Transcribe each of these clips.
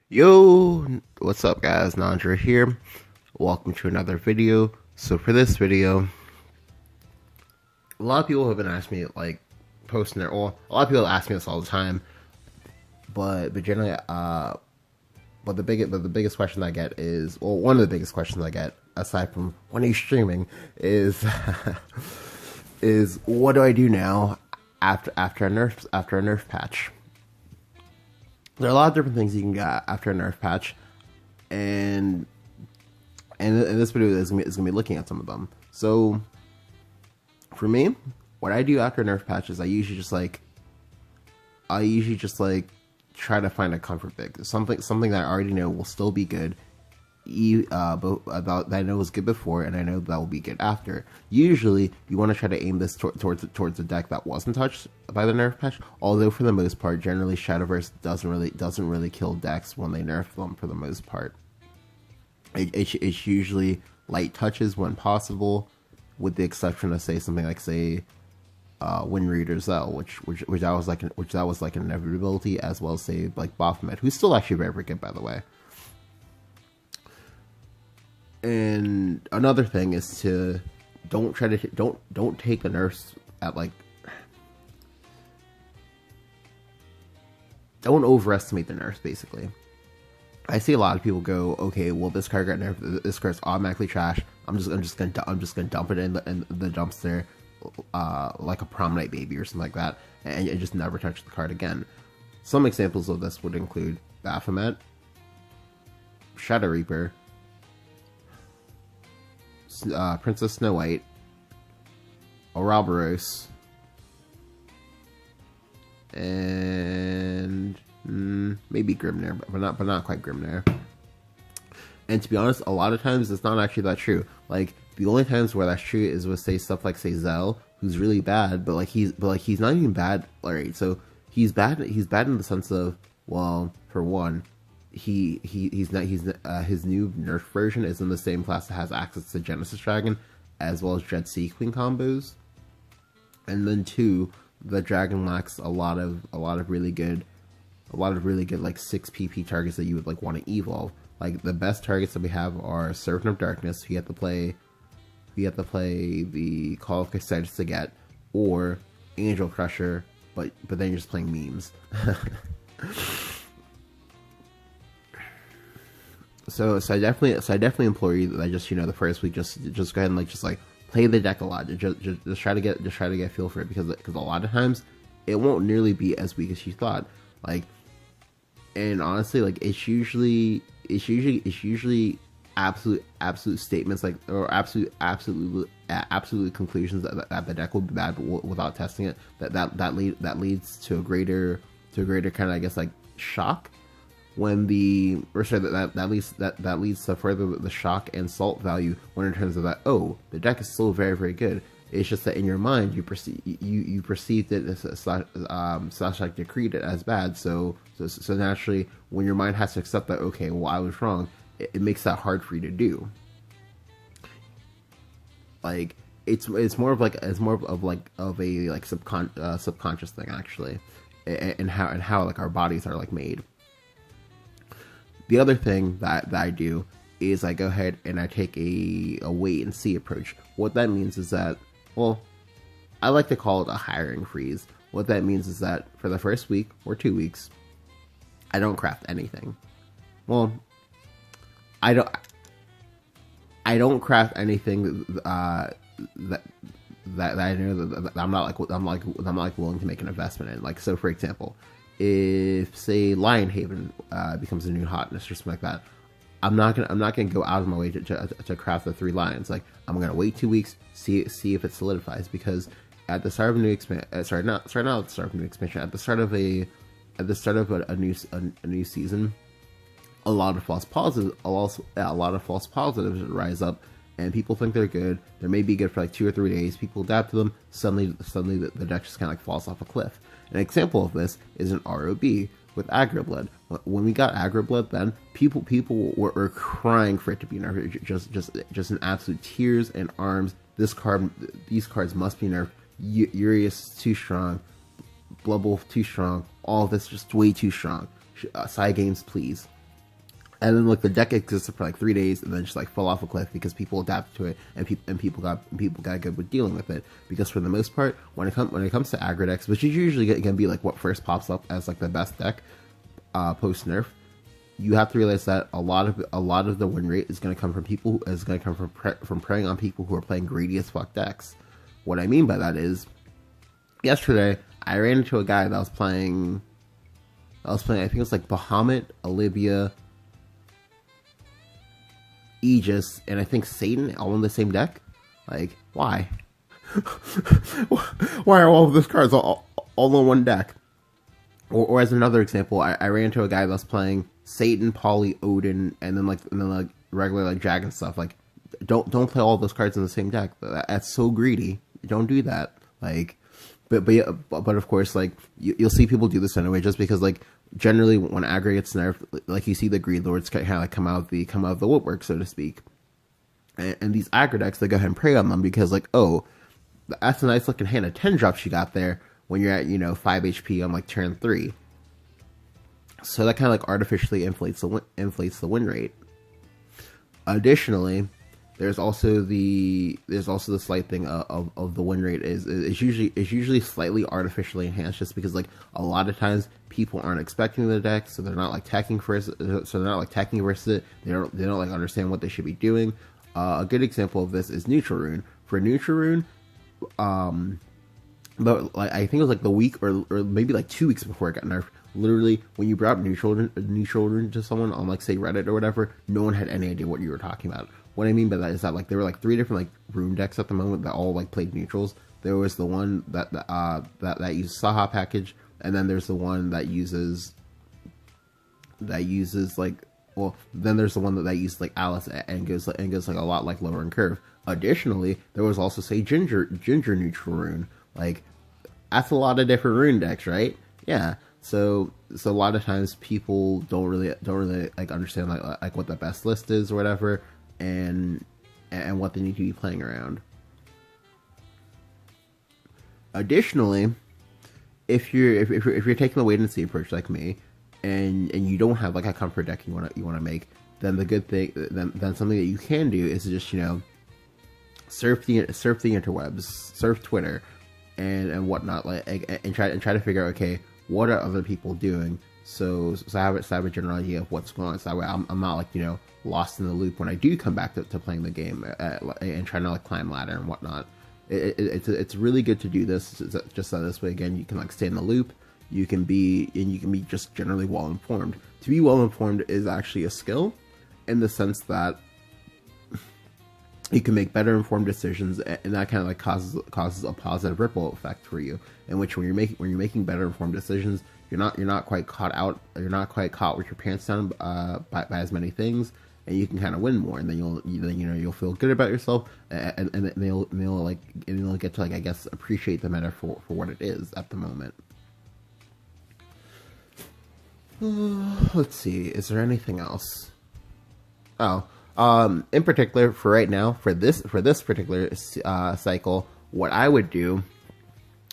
Yo, what's up guys, Nandra here. Welcome to another video. So for this video, a lot of people have been asking me, like, posting their, well, a lot of people ask me this all the time, but generally, but the biggest question I get is, well, one of the biggest questions I get, aside from when are you streaming, is, is what do I do now after a nerf patch? There are a lot of different things you can get after a nerf patch, and this video is gonna be looking at some of them. So, for me, what I do after a nerf patch is I usually just try to find a comfort pick, something that I already know will still be good, but that I know was good before, and I know that will be good after. Usually, you want to try to aim this towards the deck that wasn't touched by the nerf patch. Although for the most part, generally Shadowverse doesn't really kill decks when they nerf them. For the most part, it's usually light touches when possible, with the exception of something like Wind Reader Zell, which that was like an inevitability, as well as like Baphomet, who's still actually very good, by the way. And another thing is to don't take the nerfs at, like, don't overestimate the nerfs. Basically, I see a lot of people go, okay, well, this card got nerfed, this card's automatically trash. I'm just gonna dump it in the dumpster, like a prom night baby or something like that, and just never touch the card again. Some examples of this would include Baphomet, Shadow Reaper, Princess Snow White, Ouroboros, and maybe Grimnir, but not quite Grimnir. And to be honest, a lot of times it's not actually that true. Like, the only times where that's true is with stuff like Zell, who's really bad, but he's not even bad. Alright, so he's bad in the sense of, well, for one, his new nerf version is in the same class that has access to Genesis Dragon as well as Dread Sea Queen combos. And then two, the dragon lacks a lot of really good like 6 PP targets that you would like want to evolve. Like, the best targets that we have are Servant of Darkness, who you have to play the Call of Casitas to get, or Angel Crusher, but then you're just playing memes. So I definitely implore you that just, the first week, just go ahead and just play the deck a lot. Just try to get a feel for it, because a lot of times it won't nearly be as weak as you thought. Like, and honestly, like, it's usually absolute statements, like, or absolute conclusions that the deck will be bad, but without testing it, that leads to a greater kind of, I guess, like, shock. When that leads to further the shock and salt value, when in terms of that, oh, the deck is still very, very good. It's just that in your mind you perceived it as slash like decreed it as bad. So naturally, when your mind has to accept that, okay, well, I was wrong, it makes that hard for you to do. Like, it's more of a subconscious thing, actually, and how like our bodies are like made. The other thing that I do is I go ahead and I take a wait and see approach. What that means is that, well, I like to call it a hiring freeze. What that means is that for the first week or 2 weeks, I don't craft anything. Well, I don't craft anything that I know that I'm not willing to make an investment in. Like, so for example, if say Lionhaven becomes a new hotness or something like that, I'm not gonna go out of my way to craft the 3 lions. Like, I'm gonna wait 2 weeks, see if it solidifies, because at the start of a new expansion, at the start of a new expansion, at the start of a new season, a lot of false positives rise up, and people think they're good. They may be good for like 2 or 3 days. People adapt to them. Suddenly the deck just kind of like falls off a cliff. An example of this is an ROB with Aggro Blood. When we got Aggro Blood, then people were crying for it to be nerfed. Just in absolute tears and arms. These cards must be nerfed. Urius too strong, Blood Wolf too strong. All of this just way too strong. Side games, please. And then like the deck existed for like 3 days, and then just like fell off a cliff because people adapted to it, and people got good with dealing with it. Because for the most part, when it comes to aggro decks, which is usually gonna be like what first pops up as like the best deck post nerf, you have to realize that a lot of the win rate is gonna come from from preying on people who are playing greedy as fuck decks. What I mean by that is, yesterday I ran into a guy that was playing. I think it was like Bahamut, Olivia, Aegis, and I think Satan all in the same deck. Like, why? Why are all of those cards all in one deck? Or as another example, I ran into a guy that's playing Satan, Polly, Odin, and then like regular like dragon stuff. Like, don't play all of those cards in the same deck. That's so greedy. Don't do that. Like, but of course, like you'll see people do this anyway, just because like generally when aggro gets nerfed, like you see the greed lords kind of like come out of the woodwork, so to speak. And these aggro decks, they go ahead and prey on them because like, oh, that's a nice looking hand of 10 drops you got there when you're at 5 HP on like turn 3. So that kind of like artificially inflates the win rate. Additionally, there's also the slight thing of the win rate is usually slightly artificially enhanced, just because like a lot of times people aren't expecting the deck, so they're not like attacking versus it. They don't like understand what they should be doing. A good example of this is Neutral Rune. For Neutral Rune, but like I think it was like the week or maybe like 2 weeks before it got nerfed. Literally, when you brought neutral rune to someone on like say Reddit or whatever, no one had any idea what you were talking about. What I mean by that is that like there were like 3 different like rune decks at the moment that all like played neutrals. There was the one that uses Saha package, and then there's the one that uses like, well, then there's the one that uses like Alice and goes like a lot like lower in curve. Additionally, there was also say ginger neutral rune. Like, that's a lot of different rune decks, right? Yeah. So a lot of times people don't really like understand like what the best list is or whatever, and what they need to be playing around. Additionally, if you're taking a wait and see approach like me, and you don't have like a comfort deck you want to make, then the good thing then something that you can do is just surf the interwebs, surf Twitter, and whatnot, like and try to figure out, okay, what are other people doing? So I have a general idea of what's going on. So that way I'm not like lost in the loop when I do come back to playing the game and trying to like climb ladder and whatnot. It's really good to do this, just so this way again you can like stay in the loop. You can be just generally well informed. To be well informed is actually a skill, in the sense that you can make better informed decisions, and that kind of like causes a positive ripple effect for you. In which when you're making better informed decisions, you're not quite caught with your pants down by as many things, and you can kind of win more, and then you'll feel good about yourself, and they'll get to like, I guess, appreciate the meta for what it is at the moment. Let's see, is there anything else? In particular, for right now, for this particular cycle, what I would do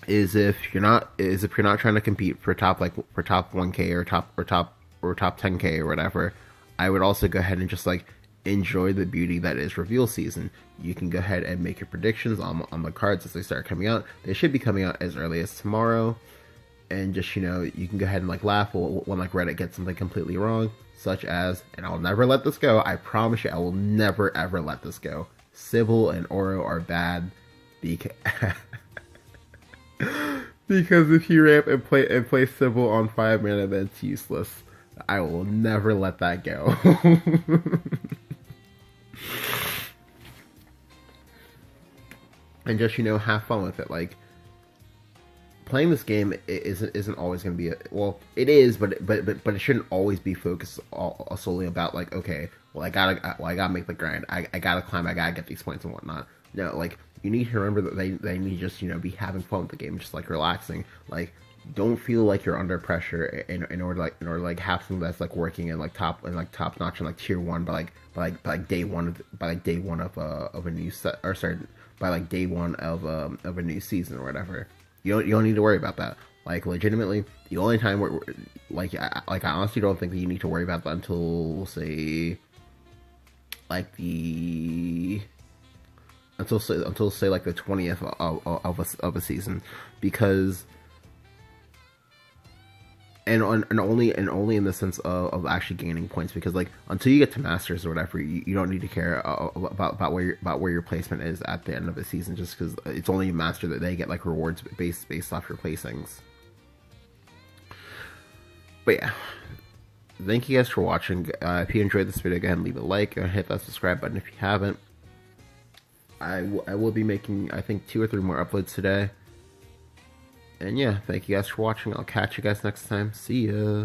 is if you're not trying to compete for top 1K or top 10K or whatever, I would also go ahead and just like enjoy the beauty that is reveal season. You can go ahead and make your predictions on the cards as they start coming out. They should be coming out as early as tomorrow, and just you can go ahead and like laugh when like Reddit gets something completely wrong, such as, and I'll never let this go, I promise you I will never ever let this go, Sybil and ORRR are bad because if you ramp and play Sybil on 5 mana, then it's useless. I will never let that go. And just have fun with it. Like, playing this game isn't always going to be well, it is, but it shouldn't always be focused solely about like, okay, well I gotta make the grind, I gotta climb, I gotta get these points and whatnot. No, like, you need to remember that they need to just be having fun with the game, just like relaxing. Like, don't feel like you're under pressure in order to have something that's like working in like top notch and like tier 1 by day one of a new set, or sorry, by like day one of a new season or whatever. You don't need to worry about that. Like legitimately, the only time where I honestly don't think that you need to worry about that until say like the until say like the 20th of a season, because and only in the sense actually gaining points, because like until you get to masters or whatever, you don't need to care about where your placement is at the end of the season, just because it's only a master that they get like rewards based off your placings. But yeah, thank you guys for watching. If you enjoyed this video, go ahead and leave a like and hit that subscribe button if you haven't. I will be making, I think, 2 or 3 more uploads today. And yeah, thank you guys for watching. I'll catch you guys next time. See ya.